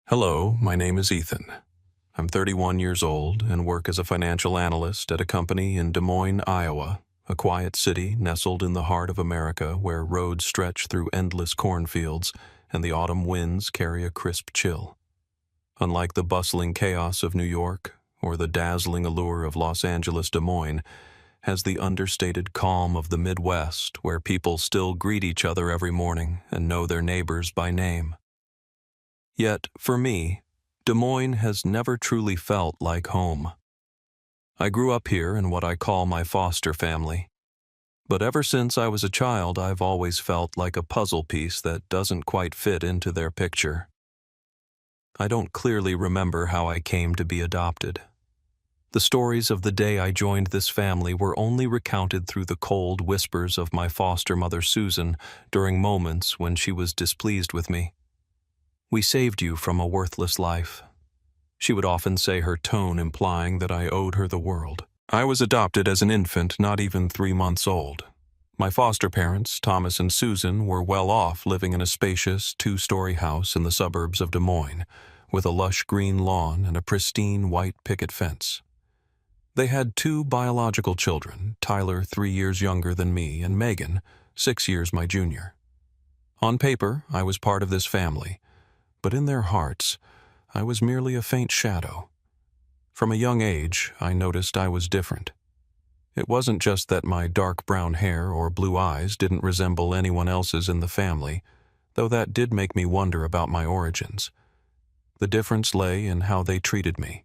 Hello, my name is Ethan. I'm 31 years old and work as a financial analyst at a company in Des Moines, Iowa, a quiet city nestled in the heart of America where roads stretch through endless cornfields and the autumn winds carry a crisp chill. Unlike the bustling chaos of New York or the dazzling allure of Los Angeles, Des Moines has the understated calm of the Midwest where people still greet each other every morning and know their neighbors by name. Yet, for me, Des Moines has never truly felt like home. I grew up here in what I call my foster family. But ever since I was a child, I've always felt like a puzzle piece that doesn't quite fit into their picture. I don't clearly remember how I came to be adopted. The stories of the day I joined this family were only recounted through the cold whispers of my foster mother Susan during moments when she was displeased with me. "We saved you from a worthless life," she would often say, her tone implying that I owed her the world. I was adopted as an infant, not even 3 months old. My foster parents, Thomas and Susan, were well off, living in a spacious 2-story house in the suburbs of Des Moines, with a lush green lawn and a pristine white picket fence. They had 2 biological children, Tyler 3 years younger than me, and Megan 6 years my junior. On paper, I was part of this family, but in their hearts, I was merely a faint shadow. From a young age, I noticed I was different. It wasn't just that my dark brown hair or blue eyes didn't resemble anyone else's in the family, though that did make me wonder about my origins. The difference lay in how they treated me.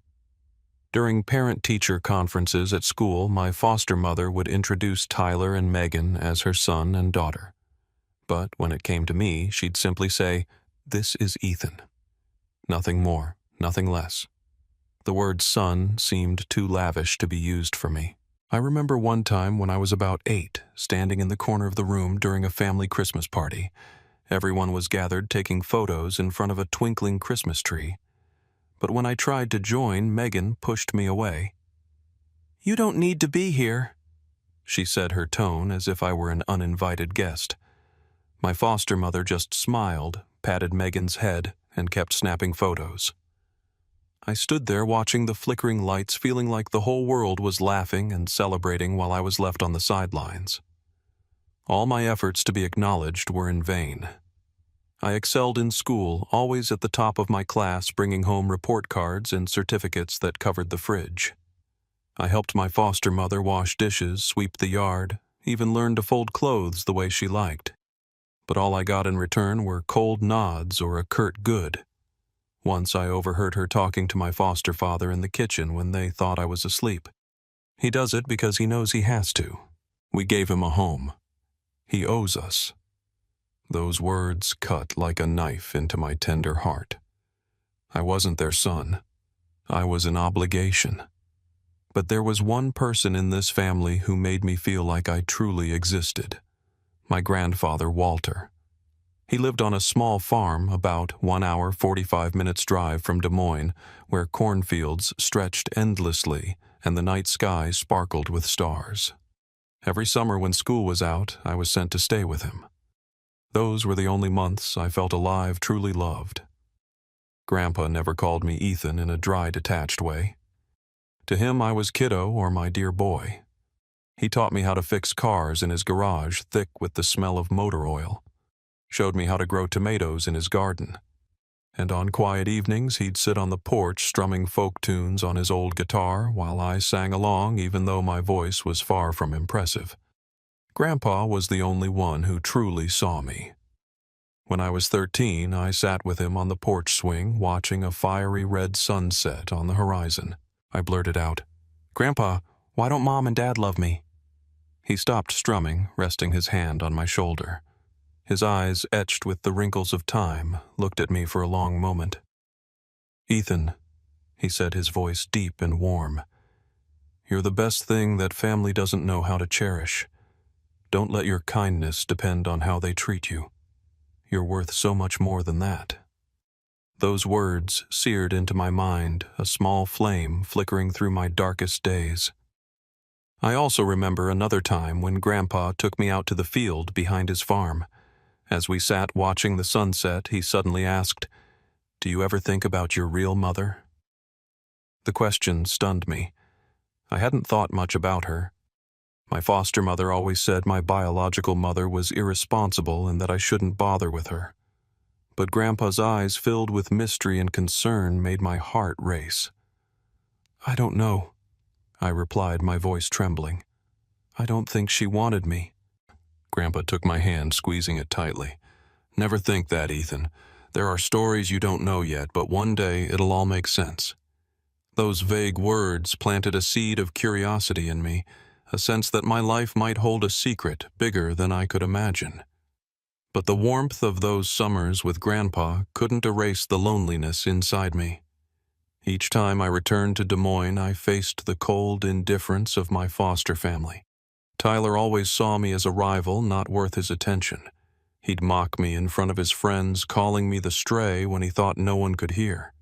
During parent-teacher conferences at school, my foster mother would introduce Tyler and Megan as her son and daughter. But when it came to me, she'd simply say, "This is Ethan." Nothing more, nothing less. The word son seemed too lavish to be used for me. I remember one time when I was about 8, standing in the corner of the room during a family Christmas party. Everyone was gathered taking photos in front of a twinkling Christmas tree. But when I tried to join, Megan pushed me away. "You don't need to be here," she said, her tone as if I were an uninvited guest. My foster mother just smiled, patted Megan's head, and kept snapping photos. I stood there watching the flickering lights, feeling like the whole world was laughing and celebrating while I was left on the sidelines. All my efforts to be acknowledged were in vain. I excelled in school, always at the top of my class, bringing home report cards and certificates that covered the fridge. I helped my foster mother wash dishes, sweep the yard, even learned to fold clothes the way she liked. But all I got in return were cold nods or a curt good. Once I overheard her talking to my foster father in the kitchen when they thought I was asleep. "He does it because he knows he has to. We gave him a home. He owes us." Those words cut like a knife into my tender heart. I wasn't their son. I was an obligation. But there was one person in this family who made me feel like I truly existed. My grandfather, Walter. He lived on a small farm about 1 hour 45 minutes drive from Des Moines, where cornfields stretched endlessly and the night sky sparkled with stars. Every summer when school was out, I was sent to stay with him. Those were the only months I felt alive, truly loved. Grandpa never called me Ethan in a dry, detached way. To him, I was kiddo or my dear boy. He taught me how to fix cars in his garage thick with the smell of motor oil, showed me how to grow tomatoes in his garden, and on quiet evenings he'd sit on the porch strumming folk tunes on his old guitar while I sang along even though my voice was far from impressive. Grandpa was the only one who truly saw me. When I was 13, I sat with him on the porch swing watching a fiery red sunset on the horizon. I blurted out, "Grandpa, why don't Mom and Dad love me?" He stopped strumming, resting his hand on my shoulder. His eyes, etched with the wrinkles of time, looked at me for a long moment. "Ethan," he said, his voice deep and warm, "you're the best thing that family doesn't know how to cherish. Don't let your kindness depend on how they treat you. You're worth so much more than that." Those words seared into my mind, a small flame flickering through my darkest days. I also remember another time when Grandpa took me out to the field behind his farm. As we sat watching the sunset, he suddenly asked, Do you ever think about your real mother? The question stunned me. I hadn't thought much about her. My foster mother always said my biological mother was irresponsible and that I shouldn't bother with her. But Grandpa's eyes filled with mystery and concern made my heart race. I don't know, I replied, my voice trembling. I don't think she wanted me. Grandpa took my hand, squeezing it tightly. Never think that, Ethan. There are stories you don't know yet, but one day it'll all make sense. Those vague words planted a seed of curiosity in me, a sense that my life might hold a secret bigger than I could imagine. But the warmth of those summers with Grandpa couldn't erase the loneliness inside me. Each time I returned to Des Moines, I faced the cold indifference of my foster family. Tyler always saw me as a rival not worth his attention. He'd mock me in front of his friends, calling me the stray when he thought no one could hear.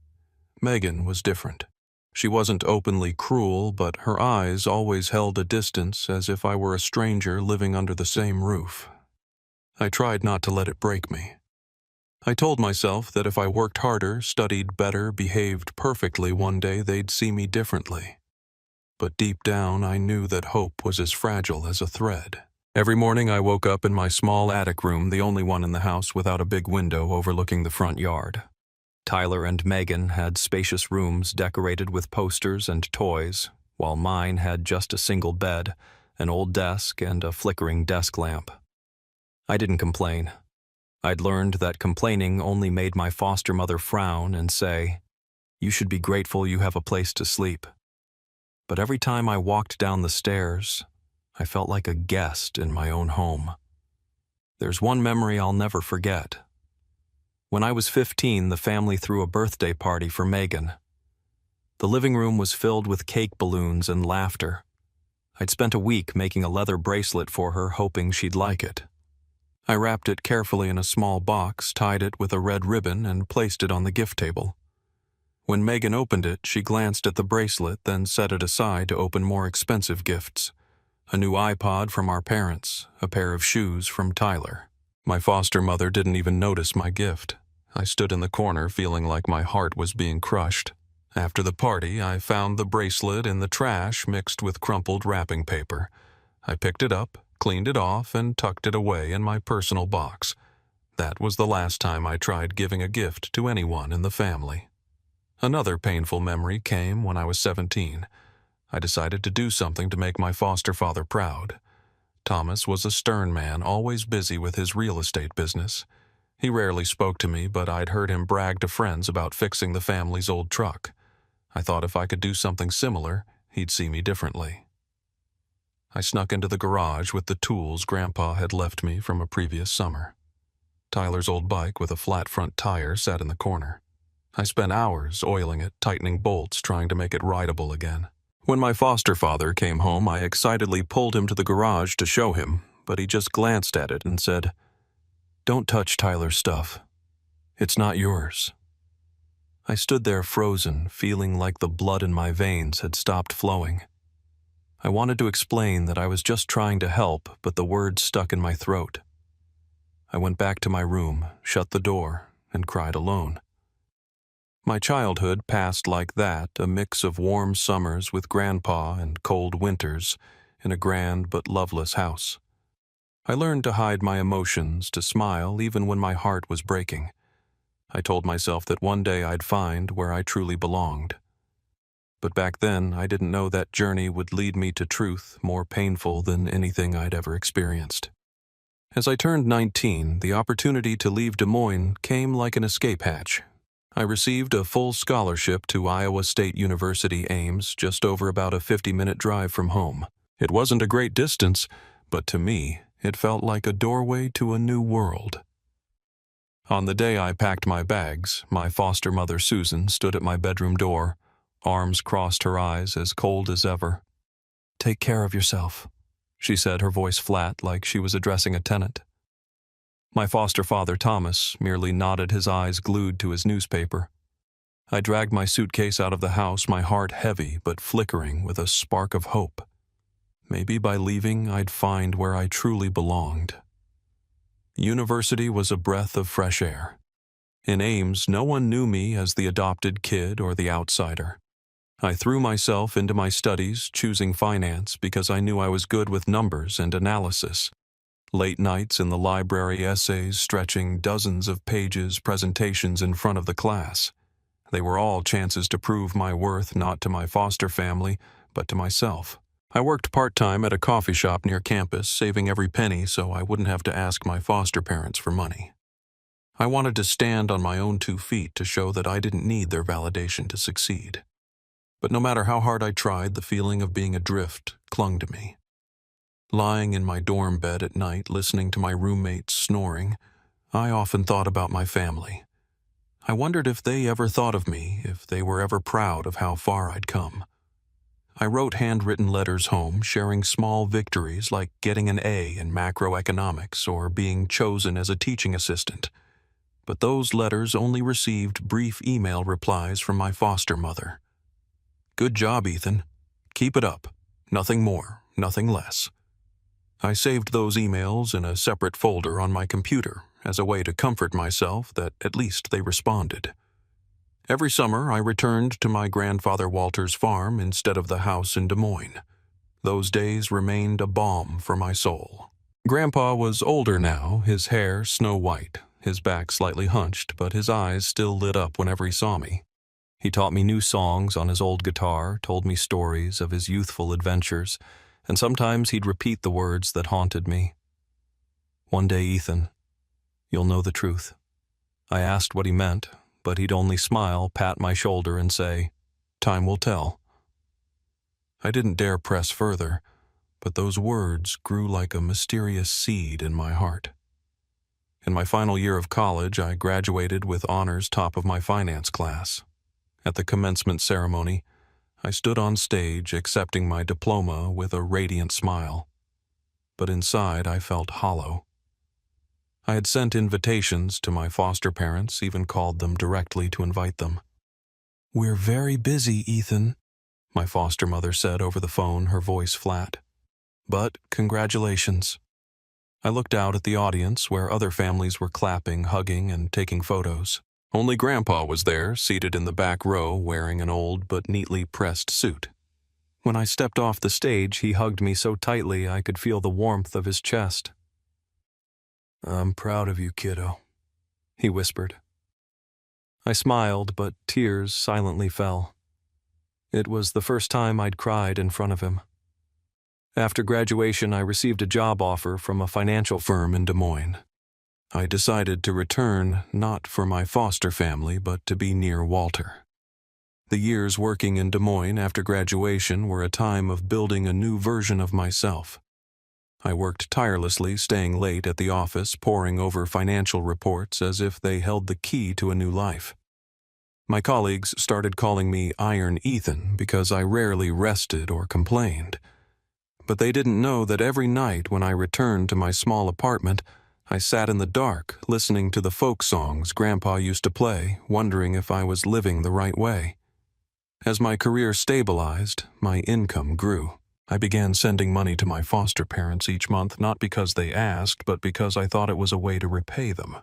Megan was different. She wasn't openly cruel, but her eyes always held a distance as if I were a stranger living under the same roof. I tried not to let it break me. I told myself that if I worked harder, studied better, behaved perfectly, one day they'd see me differently. But deep down, I knew that hope was as fragile as a thread. Every morning I woke up in my small attic room, the only one in the house without a big window overlooking the front yard. Tyler and Megan had spacious rooms decorated with posters and toys, while mine had just a single bed, an old desk, and a flickering desk lamp. I didn't complain. I'd learned that complaining only made my foster mother frown and say, "You should be grateful you have a place to sleep." But every time I walked down the stairs, I felt like a guest in my own home. There's one memory I'll never forget. When I was 15, the family threw a birthday party for Megan. The living room was filled with cake balloons and laughter. I'd spent a week making a leather bracelet for her, hoping she'd like it. I wrapped it carefully in a small box, tied it with a red ribbon, and placed it on the gift table. When Megan opened it, she glanced at the bracelet, then set it aside to open more expensive gifts. A new iPod from our parents, a pair of shoes from Tyler. My foster mother didn't even notice my gift. I stood in the corner feeling like my heart was being crushed. After the party, I found the bracelet in the trash mixed with crumpled wrapping paper. I picked it up, cleaned it off, and tucked it away in my personal box. That was the last time I tried giving a gift to anyone in the family. Another painful memory came when I was 17. I decided to do something to make my foster father proud. Thomas was a stern man, always busy with his real estate business. He rarely spoke to me, but I'd heard him brag to friends about fixing the family's old truck. I thought if I could do something similar, he'd see me differently. I snuck into the garage with the tools Grandpa had left me from a previous summer. Tyler's old bike with a flat front tire sat in the corner. I spent hours oiling it, tightening bolts, trying to make it rideable again. When my foster father came home, I excitedly pulled him to the garage to show him, but he just glanced at it and said, "Don't touch Tyler's stuff. It's not yours." I stood there frozen, feeling like the blood in my veins had stopped flowing. I wanted to explain that I was just trying to help, but the words stuck in my throat. I went back to my room, shut the door, and cried alone. My childhood passed like that, a mix of warm summers with Grandpa and cold winters in a grand but loveless house. I learned to hide my emotions, to smile even when my heart was breaking. I told myself that one day I'd find where I truly belonged. But back then, I didn't know that journey would lead me to truth more painful than anything I'd ever experienced. As I turned 19, the opportunity to leave Des Moines came like an escape hatch. I received a full scholarship to Iowa State University Ames, just over about a 50-minute drive from home. It wasn't a great distance, but to me, it felt like a doorway to a new world. On the day I packed my bags, my foster mother Susan stood at my bedroom door, arms crossed, her eyes as cold as ever. "Take care of yourself," she said, her voice flat like she was addressing a tenant. My foster father Thomas merely nodded, his eyes glued to his newspaper. I dragged my suitcase out of the house, my heart heavy but flickering with a spark of hope. Maybe by leaving I'd find where I truly belonged. University was a breath of fresh air. In Ames, no one knew me as the adopted kid or the outsider. I threw myself into my studies, choosing finance because I knew I was good with numbers and analysis. Late nights in the library, essays stretching dozens of pages, presentations in front of the class. They were all chances to prove my worth not to my foster family, but to myself. I worked part-time at a coffee shop near campus, saving every penny so I wouldn't have to ask my foster parents for money. I wanted to stand on my own 2 feet to show that I didn't need their validation to succeed. But no matter how hard I tried, the feeling of being adrift clung to me. Lying in my dorm bed at night, listening to my roommates snoring, I often thought about my family. I wondered if they ever thought of me, if they were ever proud of how far I'd come. I wrote handwritten letters home, sharing small victories like getting an A in macroeconomics or being chosen as a teaching assistant. But those letters only received brief email replies from my foster mother. "Good job, Ethan. Keep it up. Nothing more, nothing less." I saved those emails in a separate folder on my computer as a way to comfort myself that at least they responded. Every summer, I returned to my grandfather Walter's farm instead of the house in Des Moines. Those days remained a balm for my soul. Grandpa was older now, his hair snow-white, his back slightly hunched, but his eyes still lit up whenever he saw me. He taught me new songs on his old guitar, told me stories of his youthful adventures, and sometimes he'd repeat the words that haunted me. "One day, Ethan, you'll know the truth." I asked what he meant, but he'd only smile, pat my shoulder, and say, "Time will tell." I didn't dare press further, but those words grew like a mysterious seed in my heart. In my final year of college, I graduated with honors top of my finance class. At the commencement ceremony, I stood on stage accepting my diploma with a radiant smile. But inside, I felt hollow. I had sent invitations to my foster parents, even called them directly to invite them. "We're very busy, Ethan," my foster mother said over the phone, her voice flat. "But congratulations." I looked out at the audience where other families were clapping, hugging, and taking photos. Only Grandpa was there, seated in the back row, wearing an old but neatly pressed suit. When I stepped off the stage, he hugged me so tightly I could feel the warmth of his chest. "I'm proud of you, kiddo," he whispered. I smiled, but tears silently fell. It was the first time I'd cried in front of him. After graduation, I received a job offer from a financial firm in Des Moines. I decided to return not for my foster family, but to be near Walter. The years working in Des Moines after graduation were a time of building a new version of myself. I worked tirelessly, staying late at the office, poring over financial reports as if they held the key to a new life. My colleagues started calling me Iron Ethan because I rarely rested or complained. But they didn't know that every night when I returned to my small apartment, I sat in the dark, listening to the folk songs Grandpa used to play, wondering if I was living the right way. As my career stabilized, my income grew. I began sending money to my foster parents each month, not because they asked, but because I thought it was a way to repay them.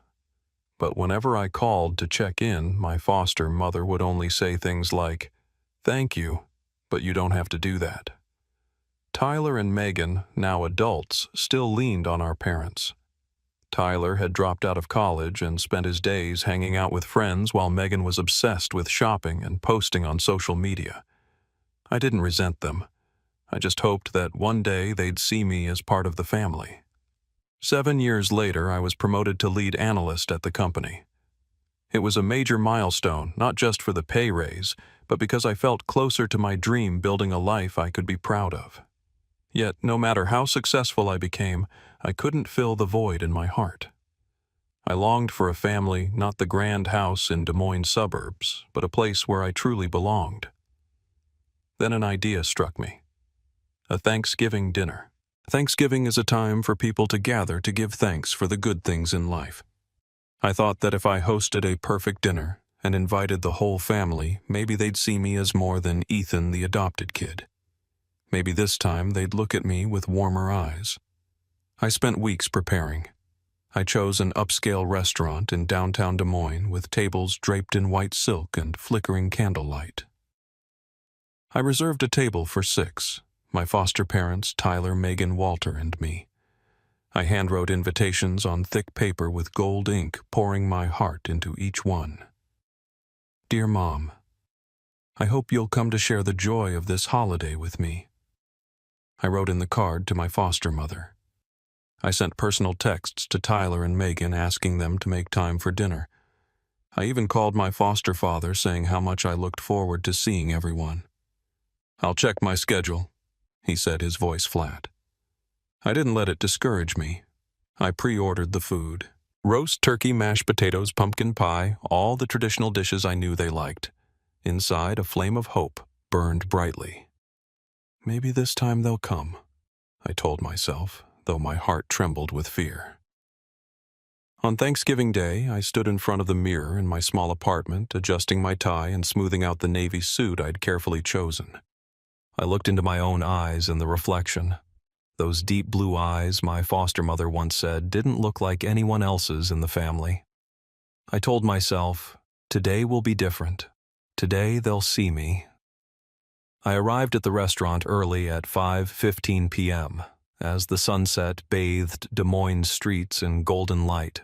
But whenever I called to check in, my foster mother would only say things like, "Thank you, but you don't have to do that." Tyler and Megan, now adults, still leaned on our parents. Tyler had dropped out of college and spent his days hanging out with friends while Megan was obsessed with shopping and posting on social media. I didn't resent them. I just hoped that one day they'd see me as part of the family. 7 years later, I was promoted to lead analyst at the company. It was a major milestone, not just for the pay raise, but because I felt closer to my dream, building a life I could be proud of. Yet, no matter how successful I became, I couldn't fill the void in my heart. I longed for a family, not the grand house in Des Moines suburbs, but a place where I truly belonged. Then an idea struck me. A Thanksgiving dinner. Thanksgiving is a time for people to gather to give thanks for the good things in life. I thought that if I hosted a perfect dinner and invited the whole family, maybe they'd see me as more than Ethan, the adopted kid. Maybe this time they'd look at me with warmer eyes. I spent weeks preparing. I chose an upscale restaurant in downtown Des Moines with tables draped in white silk and flickering candlelight. I reserved a table for 6, my foster parents, Tyler, Megan, Walter, and me. I handwrote invitations on thick paper with gold ink, pouring my heart into each one. Dear Mom, I hope you'll come to share the joy of this holiday with me. I wrote in the card to my foster mother. I sent personal texts to Tyler and Megan asking them to make time for dinner. I even called my foster father saying how much I looked forward to seeing everyone. I'll check my schedule, he said, his voice flat. I didn't let it discourage me. I pre-ordered the food. Roast turkey, mashed potatoes, pumpkin pie, all the traditional dishes I knew they liked. Inside, a flame of hope burned brightly. Maybe this time they'll come, I told myself, though my heart trembled with fear. On Thanksgiving Day, I stood in front of the mirror in my small apartment, adjusting my tie and smoothing out the navy suit I'd carefully chosen. I looked into my own eyes in the reflection. Those deep blue eyes, my foster mother once said, didn't look like anyone else's in the family. I told myself, today will be different. Today they'll see me. I arrived at the restaurant early at 5:15 p.m. as the sunset bathed Des Moines streets in golden light.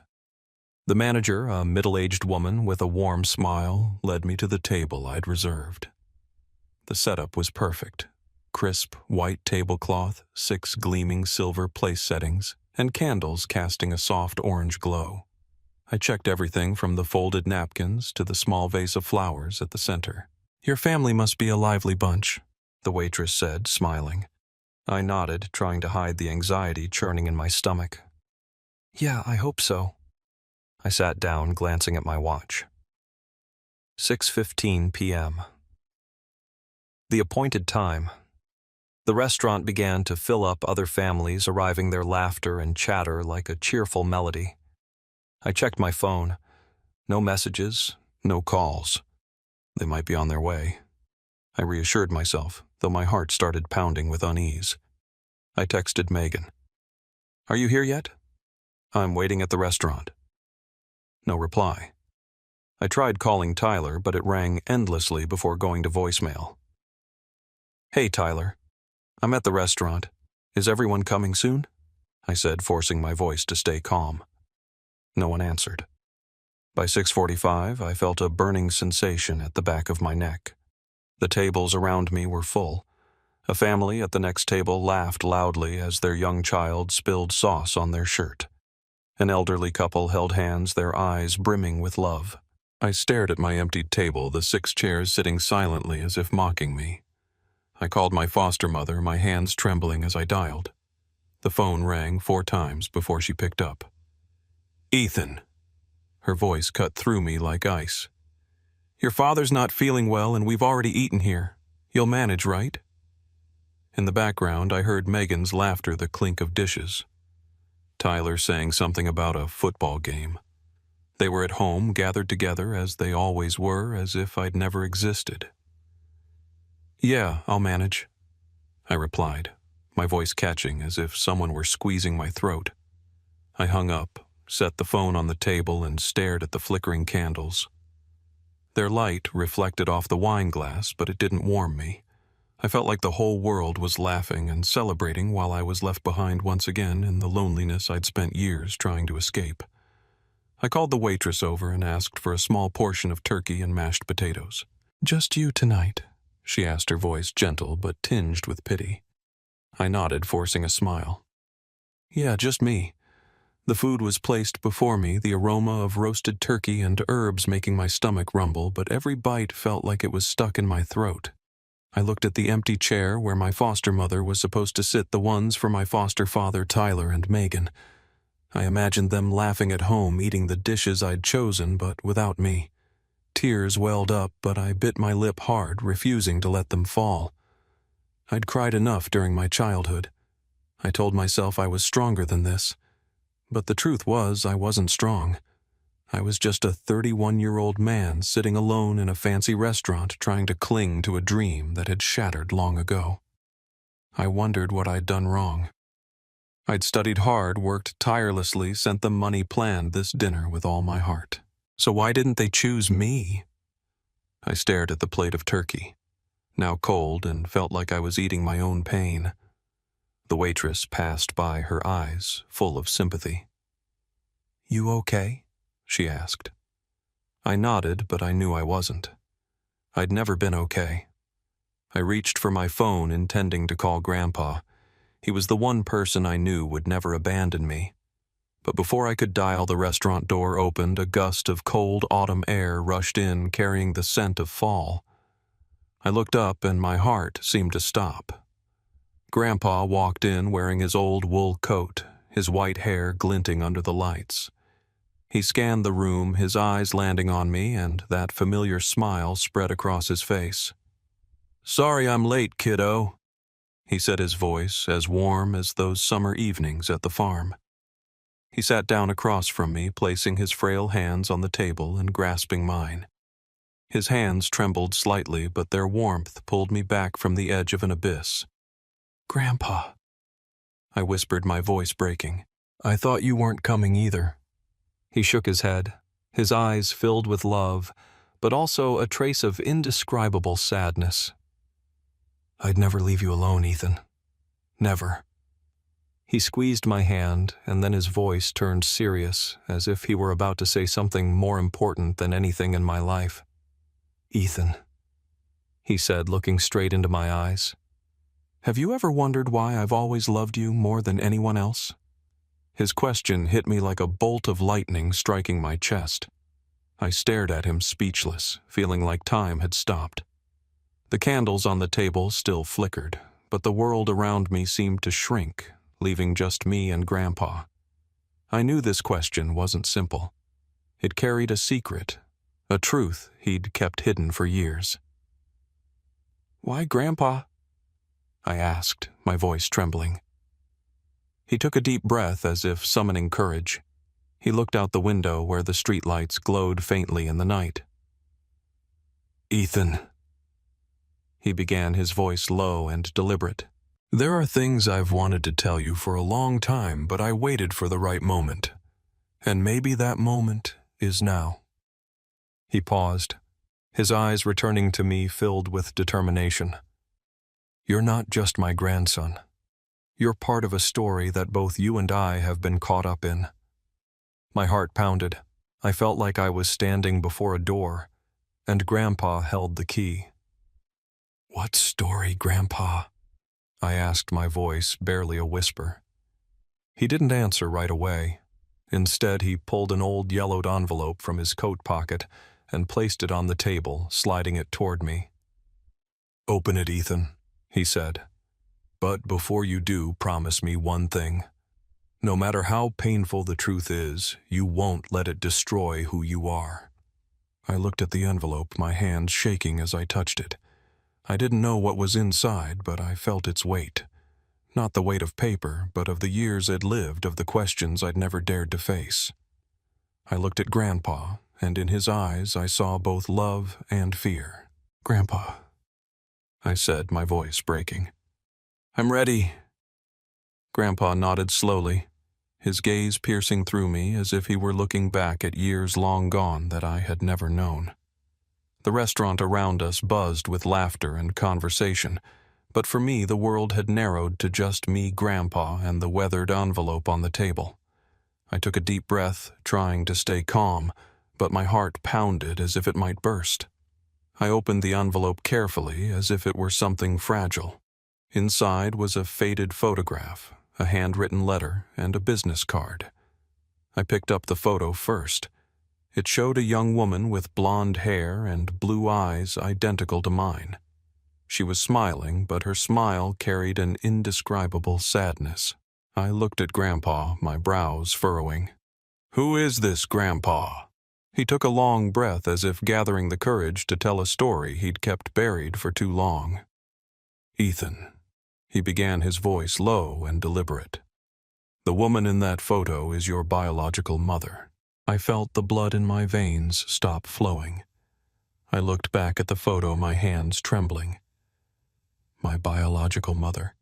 The manager, a middle-aged woman with a warm smile, led me to the table I'd reserved. The setup was perfect. Crisp, white tablecloth, 6 gleaming silver place settings, and candles casting a soft orange glow. I checked everything from the folded napkins to the small vase of flowers at the center. Your family must be a lively bunch, the waitress said, smiling. I nodded, trying to hide the anxiety churning in my stomach. Yeah, I hope so. I sat down, glancing at my watch. 6:15 p.m. The appointed time. The restaurant began to fill up other families, arriving their laughter and chatter like a cheerful melody. I checked my phone. No messages, no calls. They might be on their way. I reassured myself, though my heart started pounding with unease. I texted Megan. Are you here yet? I'm waiting at the restaurant. No reply. I tried calling Tyler, but it rang endlessly before going to voicemail. Hey, Tyler. I'm at the restaurant. Is everyone coming soon? I said, forcing my voice to stay calm. No one answered. By 6:45, I felt a burning sensation at the back of my neck. The tables around me were full. A family at the next table laughed loudly as their young child spilled sauce on their shirt. An elderly couple held hands, their eyes brimming with love. I stared at my emptied table, the 6 chairs sitting silently as if mocking me. I called my foster mother, my hands trembling as I dialed. The phone rang 4 times before she picked up. Ethan. Her voice cut through me like ice. Your father's not feeling well and we've already eaten here. You'll manage, right? In the background, I heard Megan's laughter, the clink of dishes. Tyler saying something about a football game. They were at home, gathered together as they always were, as if I'd never existed. Yeah, I'll manage, I replied, my voice catching as if someone were squeezing my throat. I hung up, set the phone on the table, and stared at the flickering candles. Their light reflected off the wine glass, but it didn't warm me. I felt like the whole world was laughing and celebrating while I was left behind once again in the loneliness I'd spent years trying to escape. I called the waitress over and asked for a small portion of turkey and mashed potatoes. Just you tonight, she asked, her voice gentle but tinged with pity. I nodded, forcing a smile. Yeah, just me. The food was placed before me, the aroma of roasted turkey and herbs making my stomach rumble, but every bite felt like it was stuck in my throat. I looked at the empty chair where my foster mother was supposed to sit, the ones for my foster father, Tyler, and Megan. I imagined them laughing at home, eating the dishes I'd chosen, but without me. Tears welled up, but I bit my lip hard, refusing to let them fall. I'd cried enough during my childhood. I told myself I was stronger than this. But the truth was, I wasn't strong. I was just a 31-year-old man sitting alone in a fancy restaurant trying to cling to a dream that had shattered long ago. I wondered what I'd done wrong. I'd studied hard, worked tirelessly, sent them money, planned this dinner with all my heart. So why didn't they choose me? I stared at the plate of turkey, now cold, and felt like I was eating my own pain. The waitress passed by, her eyes full of sympathy. "You okay?" she asked. I nodded, but I knew I wasn't. I'd never been okay. I reached for my phone, intending to call Grandpa. He was the one person I knew would never abandon me. But before I could dial, the restaurant door opened, a gust of cold autumn air rushed in, carrying the scent of fall. I looked up, and my heart seemed to stop. Grandpa walked in wearing his old wool coat, his white hair glinting under the lights. He scanned the room, his eyes landing on me, and that familiar smile spread across his face. "Sorry I'm late, kiddo," he said, his voice as warm as those summer evenings at the farm. He sat down across from me, placing his frail hands on the table and grasping mine. His hands trembled slightly, but their warmth pulled me back from the edge of an abyss. "Grandpa," I whispered, my voice breaking. "I thought you weren't coming either." He shook his head, his eyes filled with love, but also a trace of indescribable sadness. "I'd never leave you alone, Ethan. Never." He squeezed my hand, and then his voice turned serious, as if he were about to say something more important than anything in my life. "Ethan," he said, looking straight into my eyes, "have you ever wondered why I've always loved you more than anyone else?" His question hit me like a bolt of lightning striking my chest. I stared at him, speechless, feeling like time had stopped. The candles on the table still flickered, but the world around me seemed to shrink, leaving just me and Grandpa. I knew this question wasn't simple. It carried a secret, a truth he'd kept hidden for years. "Why, Grandpa?" I asked, my voice trembling. He took a deep breath as if summoning courage. He looked out the window where the streetlights glowed faintly in the night. "Ethan," he began, his voice low and deliberate, "there are things I've wanted to tell you for a long time, but I waited for the right moment. And maybe that moment is now." He paused, his eyes returning to me filled with determination. "You're not just my grandson. You're part of a story that both you and I have been caught up in." My heart pounded. I felt like I was standing before a door, and Grandpa held the key. "What story, Grandpa?" I asked, my voice barely a whisper. He didn't answer right away. Instead, he pulled an old yellowed envelope from his coat pocket and placed it on the table, sliding it toward me. "Open it, Ethan," he said. "But before you do, promise me one thing. No matter how painful the truth is, you won't let it destroy who you are." I looked at the envelope, my hands shaking as I touched it. I didn't know what was inside, but I felt its weight. Not the weight of paper, but of the years I'd lived, of the questions I'd never dared to face. I looked at Grandpa, and in his eyes I saw both love and fear. "Grandpa," I said, my voice breaking. "I'm ready." Grandpa nodded slowly, his gaze piercing through me as if he were looking back at years long gone that I had never known. The restaurant around us buzzed with laughter and conversation, but for me the world had narrowed to just me, Grandpa, and the weathered envelope on the table. I took a deep breath, trying to stay calm, but my heart pounded as if it might burst. I opened the envelope carefully, as if it were something fragile. Inside was a faded photograph, a handwritten letter, and a business card. I picked up the photo first. It showed a young woman with blonde hair and blue eyes identical to mine. She was smiling, but her smile carried an indescribable sadness. I looked at Grandpa, my brows furrowing. "Who is this, Grandpa?" He took a long breath, as if gathering the courage to tell a story he'd kept buried for too long. "Ethan," he began, his voice low and deliberate. "The woman in that photo is your biological mother." I felt the blood in my veins stop flowing. I looked back at the photo, my hands trembling. My biological mother.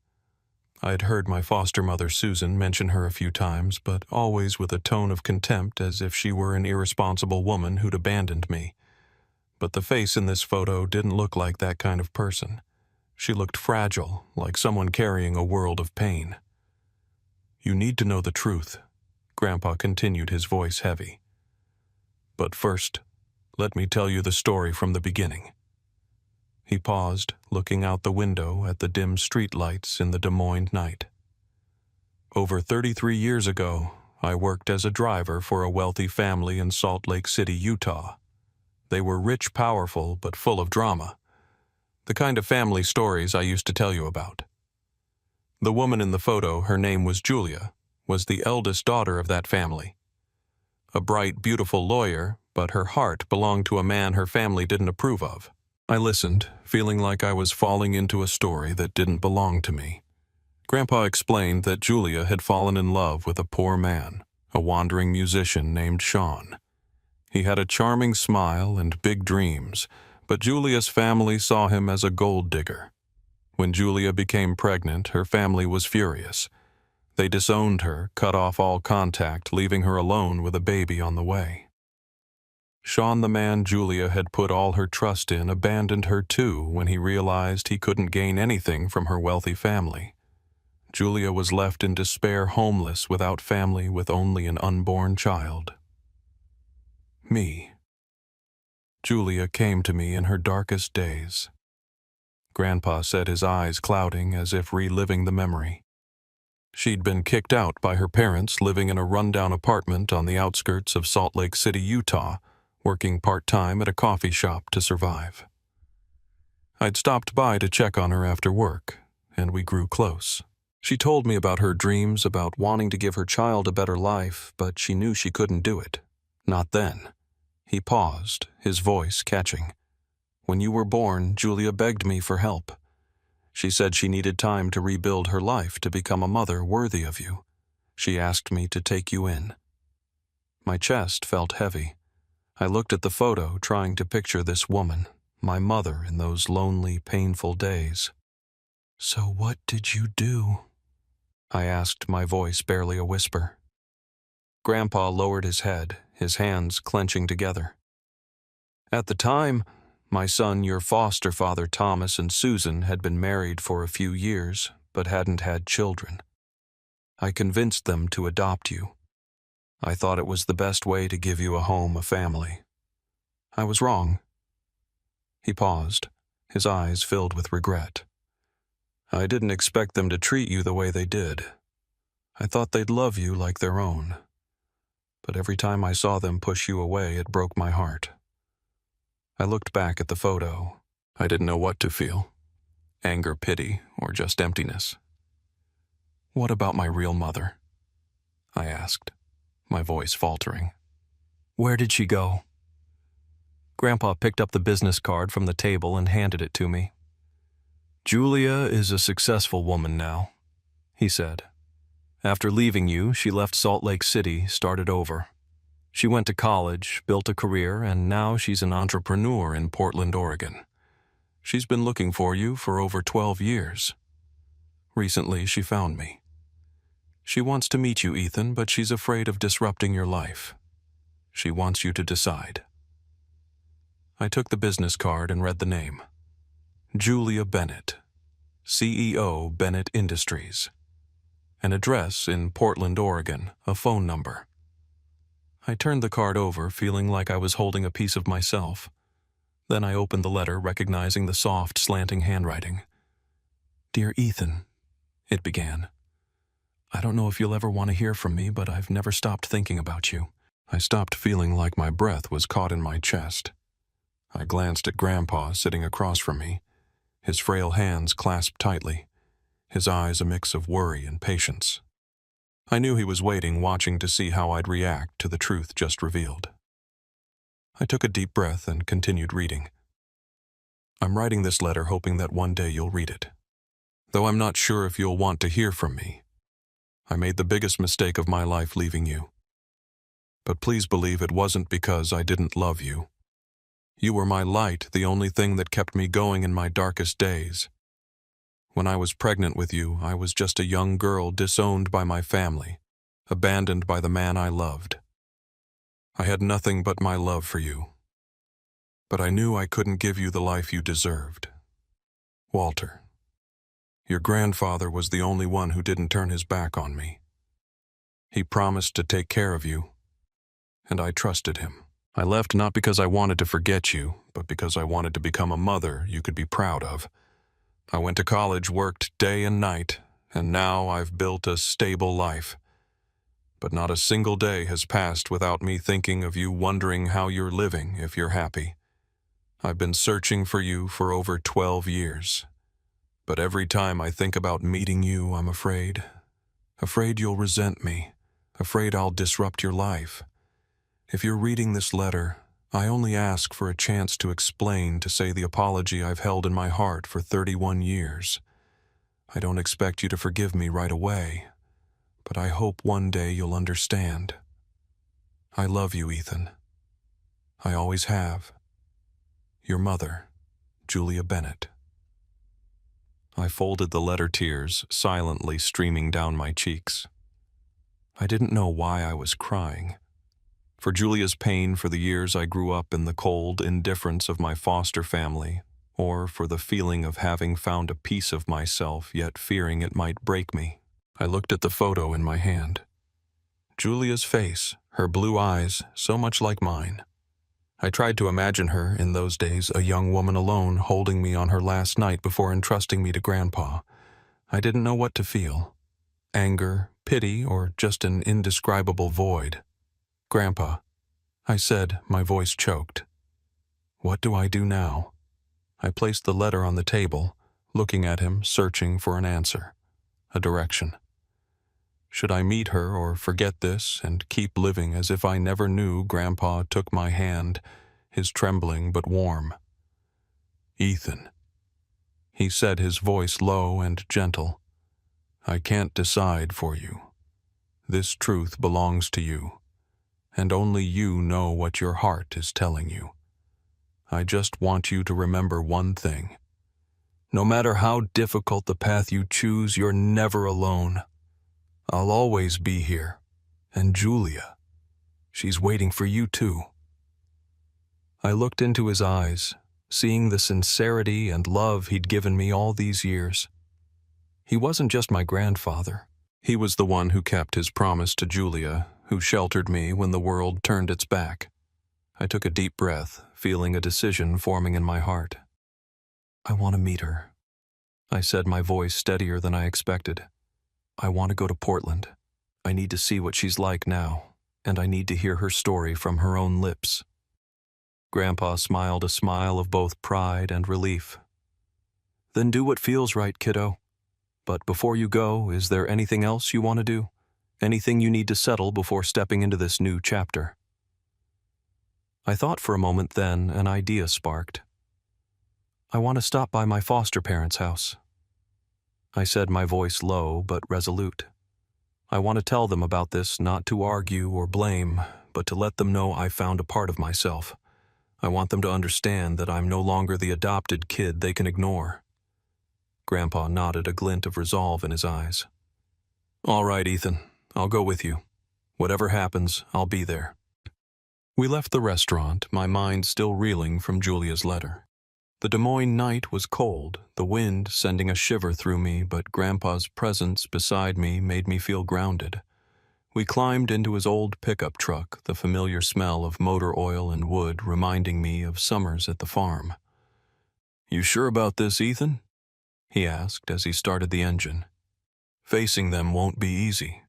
I'd heard my foster mother Susan mention her a few times, but always with a tone of contempt as if she were an irresponsible woman who'd abandoned me. But the face in this photo didn't look like that kind of person. She looked fragile, like someone carrying a world of pain. "You need to know the truth," Grandpa continued, his voice heavy. "But first, let me tell you the story from the beginning." He paused, looking out the window at the dim streetlights in the Des Moines night. "Over 33 years ago, I worked as a driver for a wealthy family in Salt Lake City, Utah. They were rich, powerful, but full of drama. The kind of family stories I used to tell you about. The woman in the photo, her name was Julia, was the eldest daughter of that family. A bright, beautiful lawyer, but her heart belonged to a man her family didn't approve of. I listened, feeling like I was falling into a story that didn't belong to me. Grandpa explained that Julia had fallen in love with a poor man, a wandering musician named Sean. He had a charming smile and big dreams, but Julia's family saw him as a gold digger. When Julia became pregnant, her family was furious. They disowned her, cut off all contact, leaving her alone with a baby on the way. Sean, the man Julia had put all her trust in, abandoned her too when he realized he couldn't gain anything from her wealthy family. Julia was left in despair, homeless, without family, with only an unborn child. Me. Julia came to me in her darkest days. Grandpa said, his eyes clouding as if reliving the memory. She'd been kicked out by her parents, living in a rundown apartment on the outskirts of Salt Lake City, Utah, working part-time at a coffee shop to survive. I'd stopped by to check on her after work, and we grew close. She told me about her dreams, about wanting to give her child a better life, but she knew she couldn't do it. Not then. He paused, his voice catching. "When you were born, Julia begged me for help. She said she needed time to rebuild her life, to become a mother worthy of you. She asked me to take you in." My chest felt heavy. I looked at the photo, trying to picture this woman, my mother, in those lonely, painful days. "So what did you do?" I asked, my voice barely a whisper. Grandpa lowered his head, his hands clenching together. "At the time, my son, your foster father Thomas, and Susan had been married for a few years, but hadn't had children. I convinced them to adopt you. I thought it was the best way to give you a home, a family. I was wrong." He paused, his eyes filled with regret. "I didn't expect them to treat you the way they did. I thought they'd love you like their own. But every time I saw them push you away, it broke my heart." I looked back at the photo. I didn't know what to feel. Anger, pity, or just emptiness. "What about my real mother?" I asked, my voice faltering. "Where did she go?" Grandpa picked up the business card from the table and handed it to me. "Julia is a successful woman now," he said. "After leaving you, she left Salt Lake City, started over. She went to college, built a career, and now she's an entrepreneur in Portland, Oregon. She's been looking for you for over 12 years. Recently, she found me. She wants to meet you, Ethan, but she's afraid of disrupting your life. She wants you to decide." I took the business card and read the name. Julia Bennett, CEO, Bennett Industries. An address in Portland, Oregon, a phone number. I turned the card over, feeling like I was holding a piece of myself. Then I opened the letter, recognizing the soft, slanting handwriting. "Dear Ethan," it began. "I don't know if you'll ever want to hear from me, but I've never stopped thinking about you." I stopped, feeling like my breath was caught in my chest. I glanced at Grandpa sitting across from me, his frail hands clasped tightly, his eyes a mix of worry and patience. I knew he was waiting, watching to see how I'd react to the truth just revealed. I took a deep breath and continued reading. "I'm writing this letter hoping that one day you'll read it. Though I'm not sure if you'll want to hear from me. I made the biggest mistake of my life leaving you. But please believe it wasn't because I didn't love you. You were my light, the only thing that kept me going in my darkest days. When I was pregnant with you, I was just a young girl disowned by my family, abandoned by the man I loved. I had nothing but my love for you. But I knew I couldn't give you the life you deserved. Walter, your grandfather was the only one who didn't turn his back on me. He promised to take care of you, and I trusted him. I left not because I wanted to forget you, but because I wanted to become a mother you could be proud of. I went to college, worked day and night, and now I've built a stable life. But not a single day has passed without me thinking of you, wondering how you're living, if you're happy. I've been searching for you for over 12 years. But every time I think about meeting you, I'm afraid. Afraid you'll resent me. Afraid I'll disrupt your life. If you're reading this letter, I only ask for a chance to explain, to say the apology I've held in my heart for 31 years. I don't expect you to forgive me right away, but I hope one day you'll understand. I love you, Ethan. I always have. Your mother, Julia Bennett. I folded the letter, tears silently streaming down my cheeks. I didn't know why I was crying. For Julia's pain, for the years I grew up in the cold indifference of my foster family, or for the feeling of having found a piece of myself yet fearing it might break me. I looked at the photo in my hand. Julia's face, her blue eyes, so much like mine. I tried to imagine her, in those days, a young woman alone, holding me on her last night before entrusting me to Grandpa. I didn't know what to feel. Anger, pity, or just an indescribable void. Grandpa, I said, my voice choked. What do I do now? I placed the letter on the table, looking at him, searching for an answer, a direction. Should I meet her or forget this and keep living as if I never knew Grandpa took my hand, his trembling but warm? Ethan, he said, his voice low and gentle. I can't decide for you. This truth belongs to you, and only you know what your heart is telling you. I just want you to remember one thing. No matter how difficult the path you choose, you're never alone. I'll always be here. And Julia, she's waiting for you too. I looked into his eyes, seeing the sincerity and love he'd given me all these years. He wasn't just my grandfather. He was the one who kept his promise to Julia, who sheltered me when the world turned its back. I took a deep breath, feeling a decision forming in my heart. I want to meet her, I said, my voice steadier than I expected. I want to go to Portland. I need to see what she's like now, and I need to hear her story from her own lips. Grandpa smiled a smile of both pride and relief. Then do what feels right, kiddo. But before you go, is there anything else you want to do? Anything you need to settle before stepping into this new chapter? I thought for a moment, then an idea sparked. I want to stop by my foster parents' house. I said, my voice low but resolute. I want to tell them about this, not to argue or blame, but to let them know I found a part of myself. I want them to understand that I'm no longer the adopted kid they can ignore. Grandpa nodded, a glint of resolve in his eyes. All right, Ethan, I'll go with you. Whatever happens, I'll be there. We left the restaurant, my mind still reeling from Julia's letter. The Des Moines night was cold, the wind sending a shiver through me, but Grandpa's presence beside me made me feel grounded. We climbed into his old pickup truck, the familiar smell of motor oil and wood reminding me of summers at the farm. You sure about this, Ethan? He asked as he started the engine. Facing them won't be easy.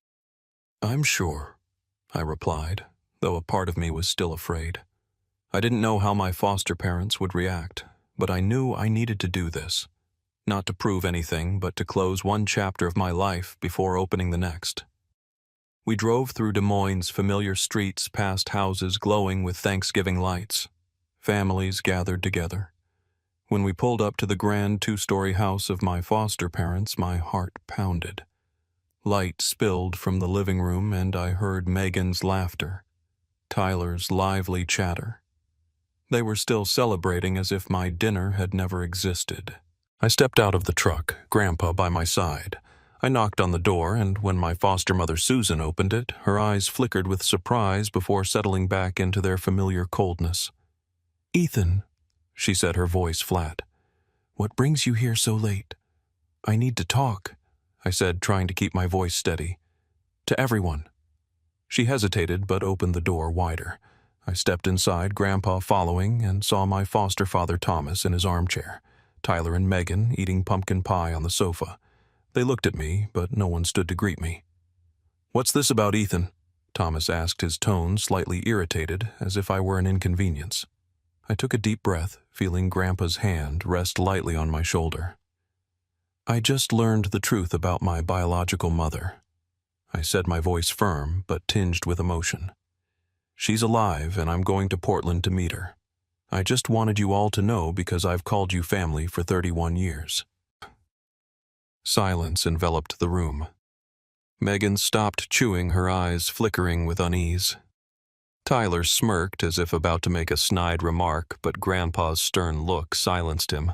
I'm sure, I replied, though a part of me was still afraid. I didn't know how my foster parents would react, but I knew I needed to do this. Not to prove anything, but to close one chapter of my life before opening the next. We drove through Des Moines' familiar streets, past houses glowing with Thanksgiving lights. Families gathered together. When we pulled up to the grand 2-story house of my foster parents, my heart pounded. Light spilled from the living room, and I heard Megan's laughter, Tyler's lively chatter. They were still celebrating as if my dinner had never existed. I stepped out of the truck, Grandpa by my side. I knocked on the door, and when my foster mother Susan opened it, her eyes flickered with surprise before settling back into their familiar coldness. "Ethan," she said, her voice flat, "what brings you here so late?" "I need to talk," I said, trying to keep my voice steady. "To everyone." She hesitated but opened the door wider. I stepped inside, Grandpa following, and saw my foster father Thomas in his armchair, Tyler and Megan eating pumpkin pie on the sofa. They looked at me, but no one stood to greet me. "What's this about Ethan?" Thomas asked, his tone slightly irritated, as if I were an inconvenience. I took a deep breath, feeling Grandpa's hand rest lightly on my shoulder. "I just learned the truth about my biological mother," I said, my voice firm but tinged with emotion. "She's alive, and I'm going to Portland to meet her. I just wanted you all to know because I've called you family for 31 years. Silence enveloped the room. Megan stopped chewing, her eyes flickering with unease. Tyler smirked as if about to make a snide remark, but Grandpa's stern look silenced him.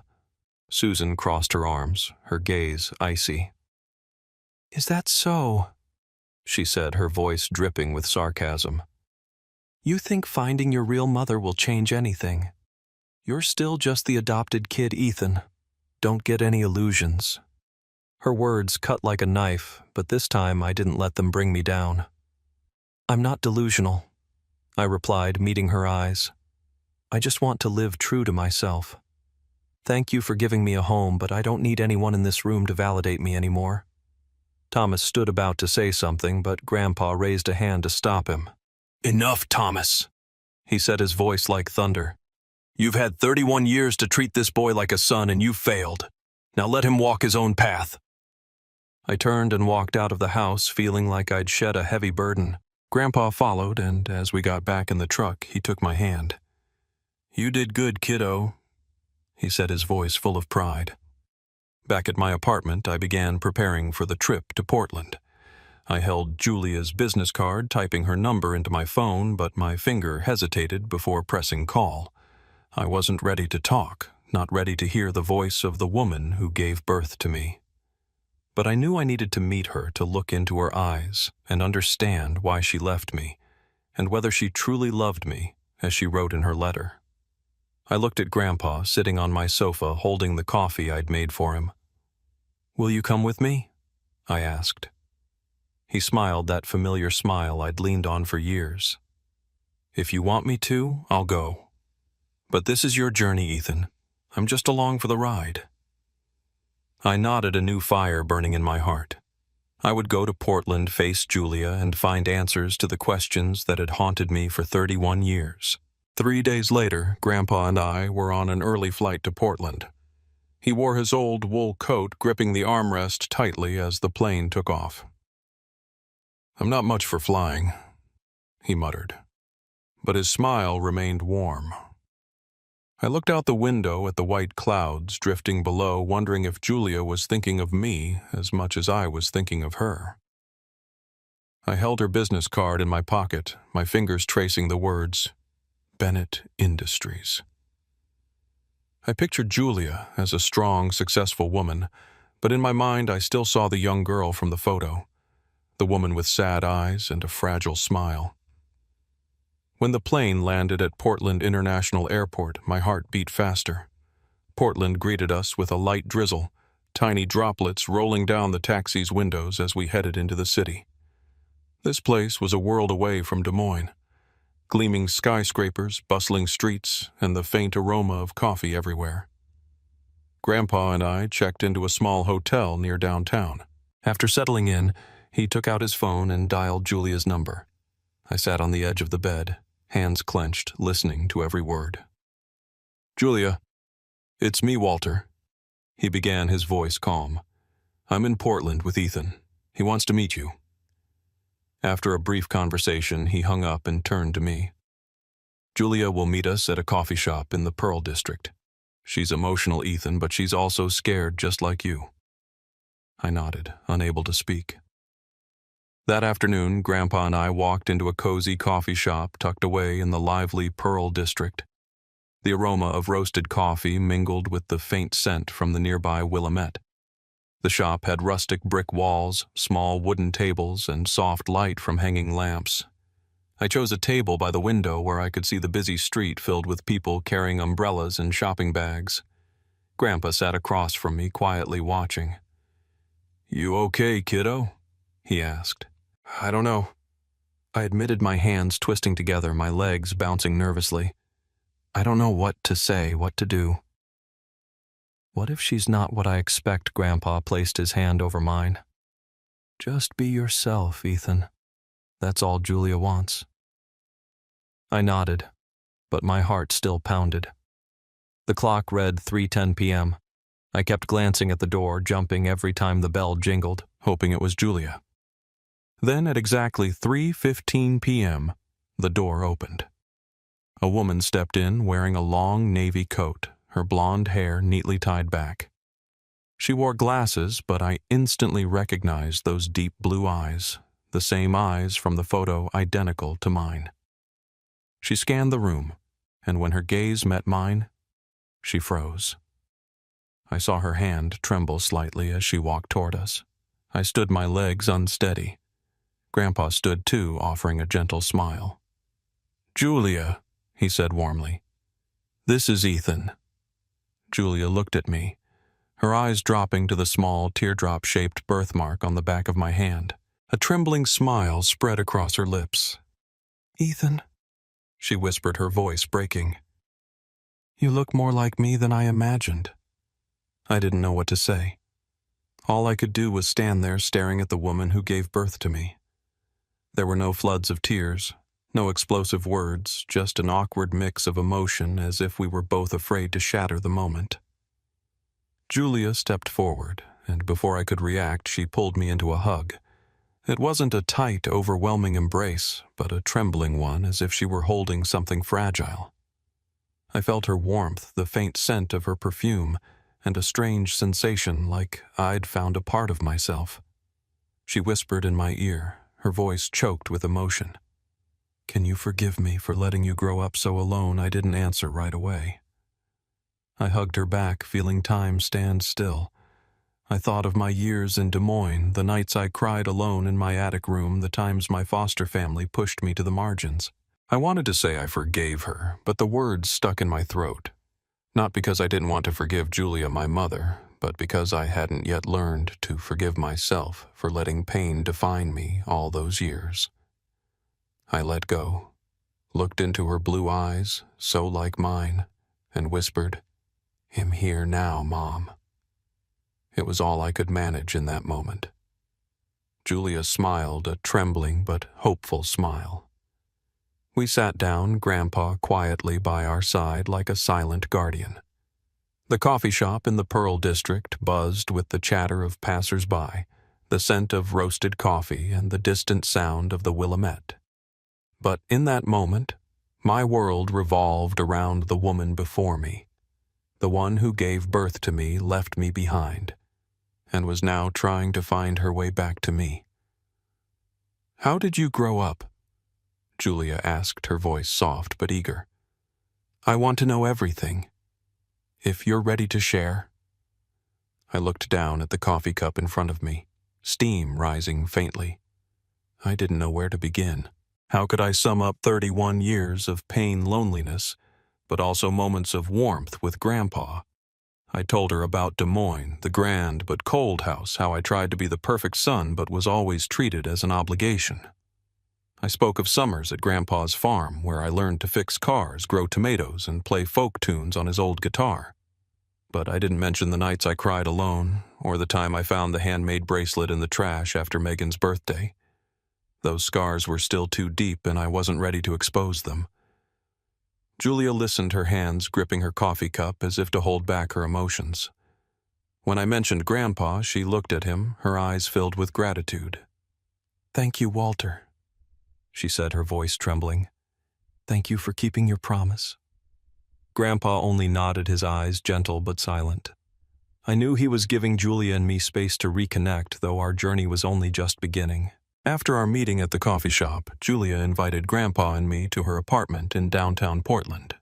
Susan crossed her arms, her gaze icy. "Is that so?" she said, her voice dripping with sarcasm. "You think finding your real mother will change anything? You're still just the adopted kid, Ethan. Don't get any illusions." Her words cut like a knife, but this time I didn't let them bring me down. "I'm not delusional," I replied, meeting her eyes. "I just want to live true to myself. Thank you for giving me a home, but I don't need anyone in this room to validate me anymore." Thomas stood about to say something, but Grandpa raised a hand to stop him. "Enough, Thomas," he said, his voice like thunder. "You've had 31 years to treat this boy like a son, and you failed. Now let him walk his own path." I turned and walked out of the house, feeling like I'd shed a heavy burden. Grandpa followed, and as we got back in the truck, he took my hand. "You did good, kiddo," he said, his voice full of pride. Back at my apartment, I began preparing for the trip to Portland. I held Julia's business card, typing her number into my phone, but my finger hesitated before pressing call. I wasn't ready to talk, not ready to hear the voice of the woman who gave birth to me. But I knew I needed to meet her, to look into her eyes and understand why she left me, and whether she truly loved me, as she wrote in her letter. I looked at Grandpa sitting on my sofa holding the coffee I'd made for him. "Will you come with me?" I asked. He smiled, that familiar smile I'd leaned on for years. "If you want me to, I'll go. But this is your journey, Ethan. I'm just along for the ride." I nodded, a new fire burning in my heart. I would go to Portland, face Julia, and find answers to the questions that had haunted me for 31 years. 3 days later, Grandpa and I were on an early flight to Portland. He wore his old wool coat, gripping the armrest tightly as the plane took off. "I'm not much for flying," he muttered, but his smile remained warm. I looked out the window at the white clouds drifting below, wondering if Julia was thinking of me as much as I was thinking of her. I held her business card in my pocket, my fingers tracing the words, Bennett Industries. I pictured Julia as a strong, successful woman, but in my mind I still saw the young girl from the photo, the woman with sad eyes and a fragile smile. When the plane landed at Portland International Airport, my heart beat faster. Portland greeted us with a light drizzle, tiny droplets rolling down the taxi's windows as we headed into the city. This place was a world away from Des Moines. Gleaming skyscrapers, bustling streets, and the faint aroma of coffee everywhere. Grandpa and I checked into a small hotel near downtown. After settling in, he took out his phone and dialed Julia's number. I sat on the edge of the bed, hands clenched, listening to every word. "Julia, it's me, Walter," he began, his voice calm. "I'm in Portland with Ethan. He wants to meet you." After a brief conversation, he hung up and turned to me. "Julia will meet us at a coffee shop in the Pearl District. She's emotional, Ethan, but she's also scared just like you." I nodded, unable to speak. That afternoon, Grandpa and I walked into a cozy coffee shop tucked away in the lively Pearl District. The aroma of roasted coffee mingled with the faint scent from the nearby Willamette. The shop had rustic brick walls, small wooden tables, and soft light from hanging lamps. I chose a table by the window where I could see the busy street filled with people carrying umbrellas and shopping bags. Grandpa sat across from me, quietly watching. "You okay, kiddo?" he asked. "I don't know." I admitted, my hands twisting together, my legs bouncing nervously. "I don't know what to say, what to do." "What if she's not what I expect?" Grandpa placed his hand over mine. "Just be yourself, Ethan. That's all Julia wants." I nodded, but my heart still pounded. The clock read 3:10 p.m. I kept glancing at the door, jumping every time the bell jingled, hoping it was Julia. Then at exactly 3:15 p.m., the door opened. A woman stepped in wearing a long navy coat, her blonde hair neatly tied back. She wore glasses, but I instantly recognized those deep blue eyes, the same eyes from the photo identical to mine. She scanned the room, and when her gaze met mine, she froze. I saw her hand tremble slightly as she walked toward us. I stood, my legs unsteady. Grandpa stood too, offering a gentle smile. "Julia," he said warmly. "This is Ethan." Julia looked at me, her eyes dropping to the small teardrop-shaped birthmark on the back of my hand. A trembling smile spread across her lips. "Ethan," she whispered, her voice breaking. "You look more like me than I imagined." I didn't know what to say. All I could do was stand there staring at the woman who gave birth to me. There were no floods of tears, no explosive words, just an awkward mix of emotion, as if we were both afraid to shatter the moment. Julia stepped forward, and before I could react, she pulled me into a hug. It wasn't a tight, overwhelming embrace, but a trembling one, as if she were holding something fragile. I felt her warmth, the faint scent of her perfume, and a strange sensation like I'd found a part of myself. She whispered in my ear, her voice choked with emotion. "Can you forgive me for letting you grow up so alone?" I didn't answer right away. I hugged her back, feeling time stand still. I thought of my years in Des Moines, the nights I cried alone in my attic room, the times my foster family pushed me to the margins. I wanted to say I forgave her, but the words stuck in my throat. Not because I didn't want to forgive Julia, my mother, but because I hadn't yet learned to forgive myself for letting pain define me all those years. I let go, looked into her blue eyes, so like mine, and whispered, "I'm here now, Mom." It was all I could manage in that moment. Julia smiled, a trembling but hopeful smile. We sat down, Grandpa quietly by our side like a silent guardian. The coffee shop in the Pearl District buzzed with the chatter of passers-by, the scent of roasted coffee, and the distant sound of the Willamette. But in that moment, my world revolved around the woman before me. The one who gave birth to me left me behind, and was now trying to find her way back to me. "How did you grow up?" Julia asked, her voice soft but eager. "I want to know everything. If you're ready to share." I looked down at the coffee cup in front of me, steam rising faintly. I didn't know where to begin. How could I sum up 31 years of pain, loneliness, but also moments of warmth with Grandpa? I told her about Des Moines, the grand but cold house, how I tried to be the perfect son but was always treated as an obligation. I spoke of summers at Grandpa's farm, where I learned to fix cars, grow tomatoes, and play folk tunes on his old guitar. But I didn't mention the nights I cried alone, or the time I found the handmade bracelet in the trash after Megan's birthday. Those scars were still too deep, and I wasn't ready to expose them. Julia listened, her hands gripping her coffee cup as if to hold back her emotions. When I mentioned Grandpa, she looked at him, her eyes filled with gratitude. "Thank you, Walter," she said, her voice trembling. "Thank you for keeping your promise." Grandpa only nodded, his eyes gentle but silent. I knew he was giving Julia and me space to reconnect, though our journey was only just beginning. After our meeting at the coffee shop, Julia invited Grandpa and me to her apartment in downtown Portland.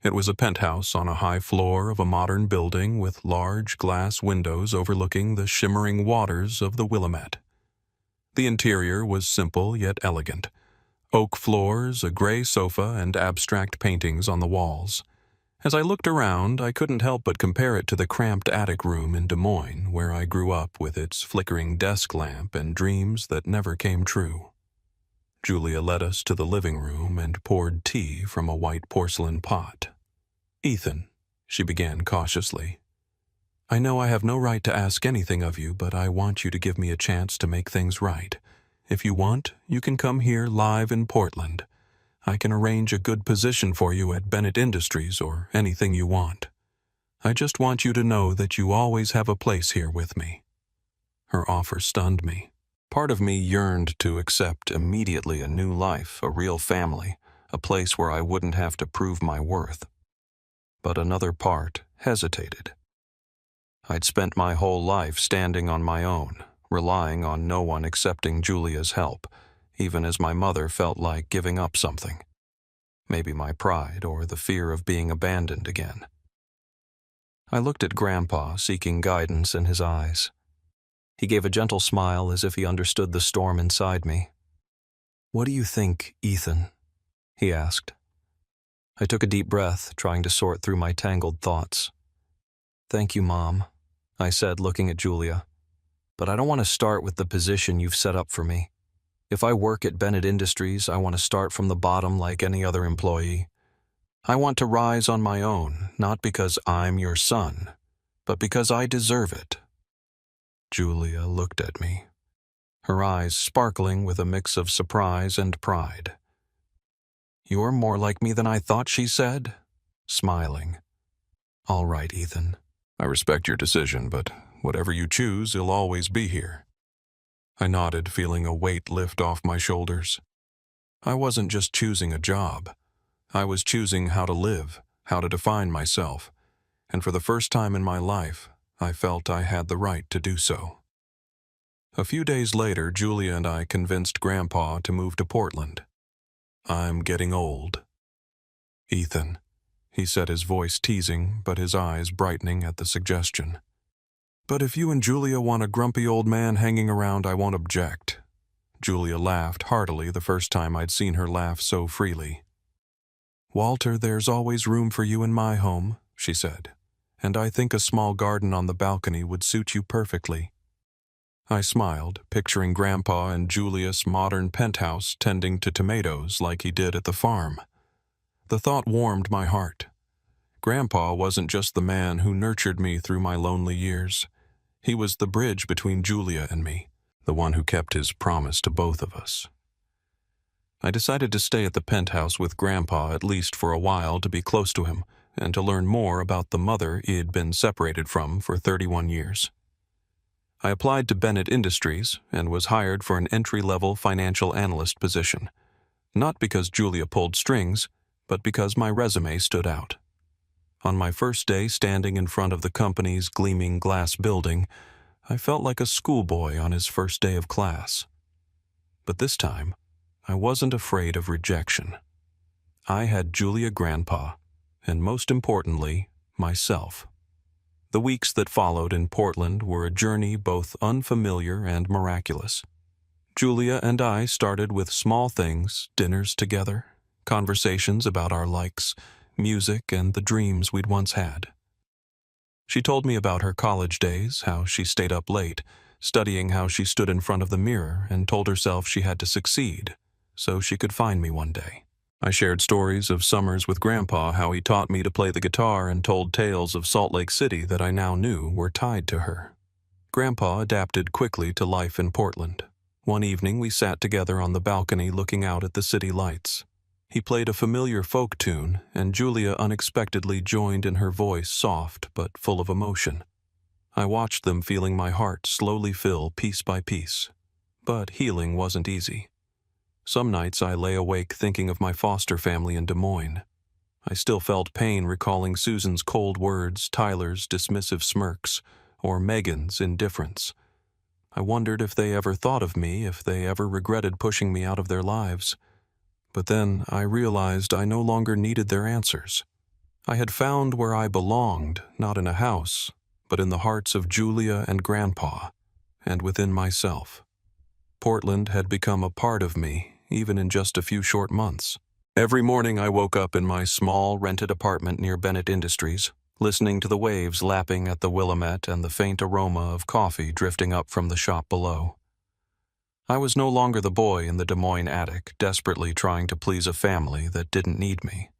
It was a penthouse on a high floor of a modern building with large glass windows overlooking the shimmering waters of the Willamette. The interior was simple yet elegant. Oak floors, a gray sofa, and abstract paintings on the walls. As I looked around, I couldn't help but compare it to the cramped attic room in Des Moines, where I grew up with its flickering desk lamp and dreams that never came true. Julia led us to the living room and poured tea from a white porcelain pot. "Ethan," she began cautiously, "I know I have no right to ask anything of you, but I want you to give me a chance to make things right. If you want, you can come here live in Portland. I can arrange a good position for you at Bennett Industries or anything you want. I just want you to know that you always have a place here with me." Her offer stunned me. Part of me yearned to accept immediately a new life, a real family, a place where I wouldn't have to prove my worth. But another part hesitated. I'd spent my whole life standing on my own, relying on no one accepting Julia's help, even as my mother felt like giving up something. Maybe my pride or the fear of being abandoned again. I looked at Grandpa, seeking guidance in his eyes. He gave a gentle smile as if he understood the storm inside me. "What do you think, Ethan?" he asked. I took a deep breath, trying to sort through my tangled thoughts. "Thank you, Mom," I said, looking at Julia. "But I don't want to start with the position you've set up for me. If I work at Bennett Industries, I want to start from the bottom like any other employee. I want to rise on my own, not because I'm your son, but because I deserve it." Julia looked at me, her eyes sparkling with a mix of surprise and pride. "You're more like me than I thought," she said, smiling. "All right, Ethan. I respect your decision, but whatever you choose, you'll always be here." I nodded, feeling a weight lift off my shoulders. I wasn't just choosing a job. I was choosing how to live, how to define myself, and for the first time in my life, I felt I had the right to do so. A few days later, Julia and I convinced Grandpa to move to Portland. "I'm getting old." "Ethan," he said, his voice teasing, but his eyes brightening at the suggestion. "But if you and Julia want a grumpy old man hanging around, I won't object." Julia laughed heartily the first time I'd seen her laugh so freely. "Walter, there's always room for you in my home," she said, "and I think a small garden on the balcony would suit you perfectly." I smiled, picturing Grandpa in Julia's modern penthouse tending to tomatoes like he did at the farm. The thought warmed my heart. Grandpa wasn't just the man who nurtured me through my lonely years. He was the bridge between Julia and me, the one who kept his promise to both of us. I decided to stay at the penthouse with Grandpa at least for a while to be close to him and to learn more about the mother he'd been separated from for 31 years. I applied to Bennett Industries and was hired for an entry-level financial analyst position, not because Julia pulled strings, but because my resume stood out. On my first day standing in front of the company's gleaming glass building, I felt like a schoolboy on his first day of class. But this time, I wasn't afraid of rejection. I had Julia Grandpa, and most importantly, myself. The weeks that followed in Portland were a journey both unfamiliar and miraculous. Julia and I started with small things, dinners together, conversations about our likes, music, and the dreams we'd once had. She told me about her college days, how she stayed up late, studying how she stood in front of the mirror and told herself she had to succeed, so she could find me one day. I shared stories of summers with Grandpa, how he taught me to play the guitar and told tales of Salt Lake City that I now knew were tied to her. Grandpa adapted quickly to life in Portland. One evening we sat together on the balcony looking out at the city lights. He played a familiar folk tune, and Julia unexpectedly joined in, her voice soft but full of emotion. I watched them, feeling my heart slowly fill piece by piece. But healing wasn't easy. Some nights I lay awake thinking of my foster family in Des Moines. I still felt pain recalling Susan's cold words, Tyler's dismissive smirks, or Megan's indifference. I wondered if they ever thought of me, if they ever regretted pushing me out of their lives. But then I realized I no longer needed their answers. I had found where I belonged, not in a house, but in the hearts of Julia and Grandpa, and within myself. Portland had become a part of me, even in just a few short months. Every morning I woke up in my small, rented apartment near Bennett Industries, listening to the waves lapping at the Willamette and the faint aroma of coffee drifting up from the shop below. I was no longer the boy in the Des Moines attic, desperately trying to please a family that didn't need me.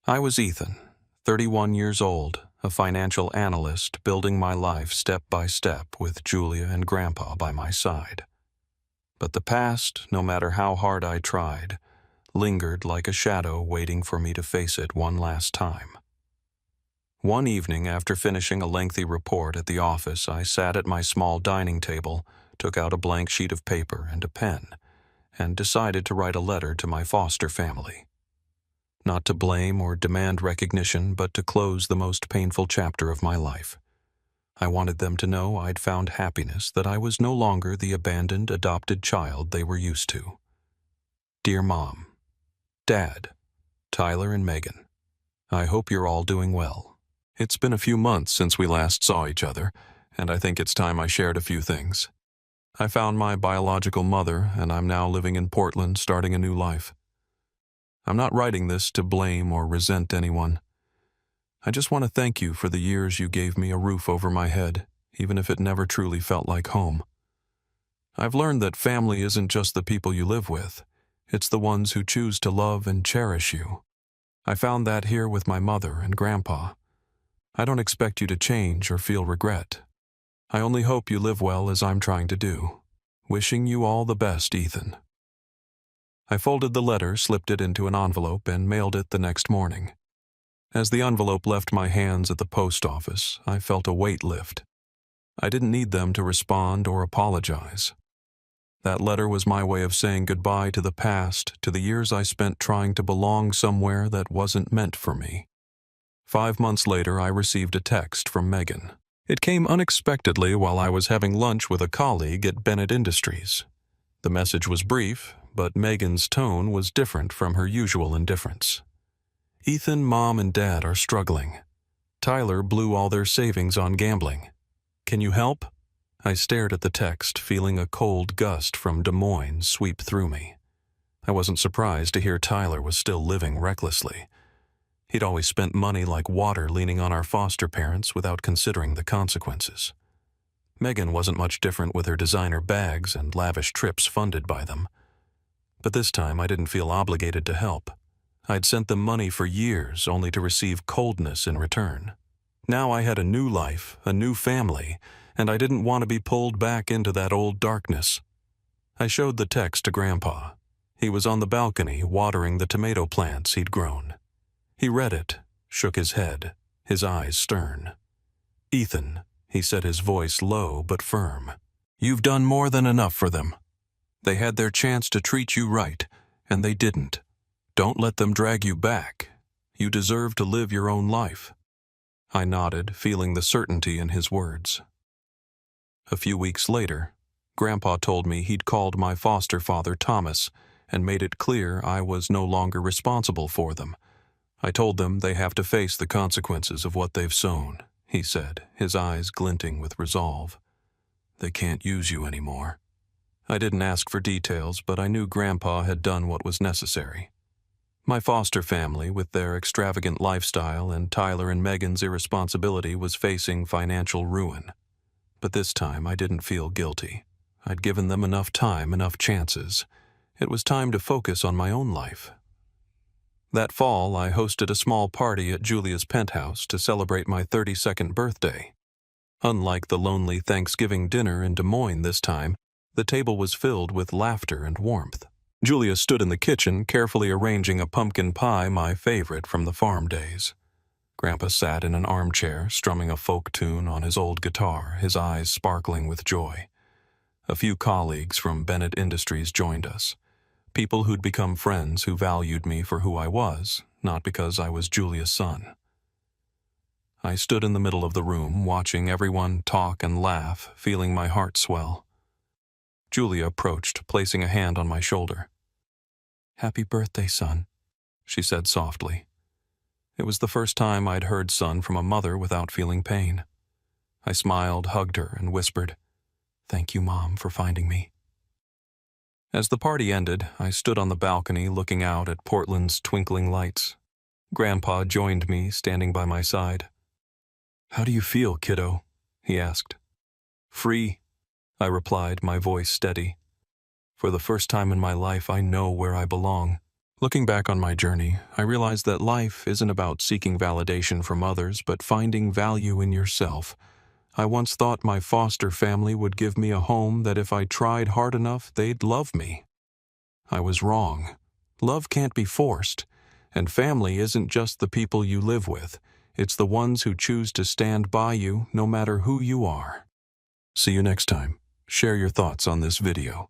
I was Ethan, 31 years old, a financial analyst building my life step by step with Julia and Grandpa by my side. But the past, no matter how hard I tried, lingered like a shadow waiting for me to face it one last time. One evening after finishing a lengthy report at the office, I sat at my small dining table, took out a blank sheet of paper and a pen, and decided to write a letter to my foster family. Not to blame or demand recognition, but to close the most painful chapter of my life. I wanted them to know I'd found happiness, that I was no longer the abandoned, adopted child they were used to. Dear Mom, Dad, Tyler and Megan, I hope you're all doing well. It's been a few months since we last saw each other, and I think it's time I shared a few things. I found my biological mother, and I'm now living in Portland, starting a new life. I'm not writing this to blame or resent anyone. I just want to thank you for the years you gave me a roof over my head, even if it never truly felt like home. I've learned that family isn't just the people you live with. It's the ones who choose to love and cherish you. I found that here with my mother and Grandpa. I don't expect you to change or feel regret. I only hope you live well as I'm trying to do. Wishing you all the best, Ethan. I folded the letter, slipped it into an envelope, and mailed it the next morning. As the envelope left my hands at the post office, I felt a weight lift. I didn't need them to respond or apologize. That letter was my way of saying goodbye to the past, to the years I spent trying to belong somewhere that wasn't meant for me. 5 months later, I received a text from Megan. It came unexpectedly while I was having lunch with a colleague at Bennett Industries. The message was brief, but Megan's tone was different from her usual indifference. Ethan, Mom, and Dad are struggling. Tyler blew all their savings on gambling. Can you help? I stared at the text, feeling a cold gust from Des Moines sweep through me. I wasn't surprised to hear Tyler was still living recklessly. He'd always spent money like water leaning on our foster parents without considering the consequences. Megan wasn't much different with her designer bags and lavish trips funded by them. But this time I didn't feel obligated to help. I'd sent them money for years only to receive coldness in return. Now I had a new life, a new family, and I didn't want to be pulled back into that old darkness. I showed the text to Grandpa. He was on the balcony watering the tomato plants he'd grown. He read it, shook his head, his eyes stern. Ethan, he said, his voice low but firm, you've done more than enough for them. They had their chance to treat you right, and they didn't. Don't let them drag you back. You deserve to live your own life. I nodded, feeling the certainty in his words. A few weeks later, Grandpa told me he'd called my foster father, Thomas, and made it clear I was no longer responsible for them. I told them they have to face the consequences of what they've sown, he said, his eyes glinting with resolve. They can't use you anymore. I didn't ask for details, but I knew Grandpa had done what was necessary. My foster family, with their extravagant lifestyle and Tyler and Megan's irresponsibility, was facing financial ruin. But this time I didn't feel guilty. I'd given them enough time, enough chances. It was time to focus on my own life. That fall, I hosted a small party at Julia's penthouse to celebrate my 32nd birthday. Unlike the lonely Thanksgiving dinner in Des Moines this time, the table was filled with laughter and warmth. Julia stood in the kitchen, carefully arranging a pumpkin pie, my favorite from the farm days. Grandpa sat in an armchair, strumming a folk tune on his old guitar, his eyes sparkling with joy. A few colleagues from Bennett Industries joined us. People who'd become friends who valued me for who I was, not because I was Julia's son. I stood in the middle of the room, watching everyone talk and laugh, feeling my heart swell. Julia approached, placing a hand on my shoulder. "Happy birthday, son," she said softly. It was the first time I'd heard son from a mother without feeling pain. I smiled, hugged her, and whispered, "Thank you, Mom, for finding me." As the party ended, I stood on the balcony looking out at Portland's twinkling lights. Grandpa joined me, standing by my side. "How do you feel, kiddo?" he asked. "Free," I replied, my voice steady. "For the first time in my life, I know where I belong." Looking back on my journey, I realized that life isn't about seeking validation from others, but finding value in yourself. I once thought my foster family would give me a home that if I tried hard enough, they'd love me. I was wrong. Love can't be forced, and family isn't just the people you live with. It's the ones who choose to stand by you no matter who you are. See you next time. Share your thoughts on this video.